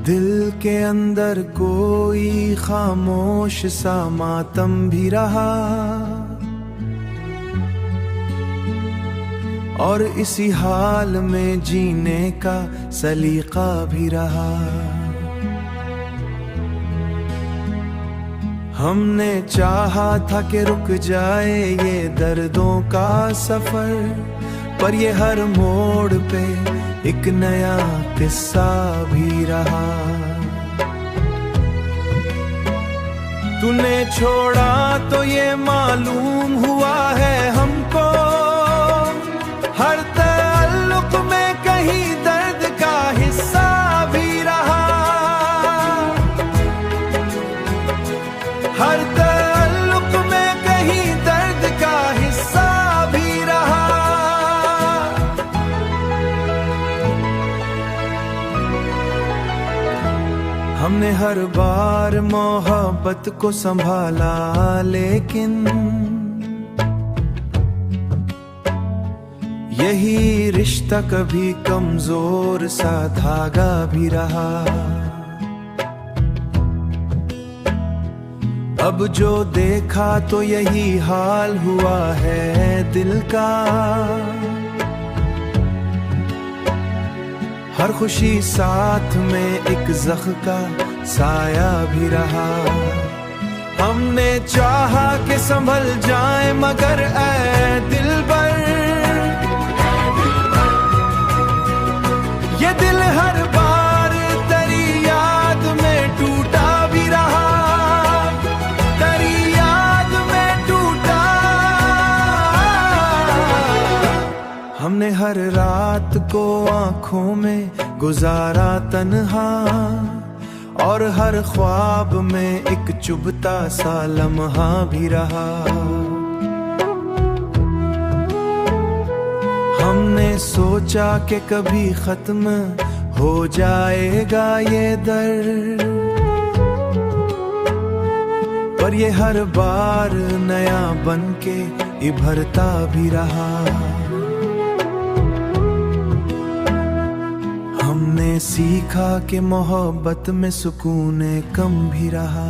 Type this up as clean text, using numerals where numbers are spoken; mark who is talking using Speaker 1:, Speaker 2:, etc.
Speaker 1: दिल के अंदर कोई खामोश सा मातम भी रहा, और इसी हाल में जीने का सलीका भी रहा। हमने चाहा था कि रुक जाए ये दर्दों का सफर, पर ये हर मोड़ पे एक नया किस्सा भी रहा। तूने छोड़ा तो ये मालूम हुआ है हमको, हर ताल्लुक में कहीं दर्द का हिस्सा भी रहा। हर ताल्लुक में कहीं दर्द का हिस्सा भी रहा। हमने हर बार मोहब्बत को संभाला, लेकिन यही रिश्ता कभी कमजोर सा धागा भी रहा। अब जो देखा तो यही हाल हुआ है दिल का, हर खुशी साथ में एक ज़ख्म का साया भी रहा। हमने चाहा कि संभल जाए, मगर ऐ दिलबर, ये दिल हर बार तेरी याद में टूटा भी रहा, तेरी याद में टूटा। हमने हर रात को आंखों में गुजारा तन्हा, और हर ख्वाब में एक चुभता सा लम्हा भी रहा। हमने सोचा कि कभी खत्म हो जाएगा ये दर्द, पर ये हर बार नया बनके इभरता भी रहा। हमने सीखा कि मोहब्बत में सुकून कम भी रहा।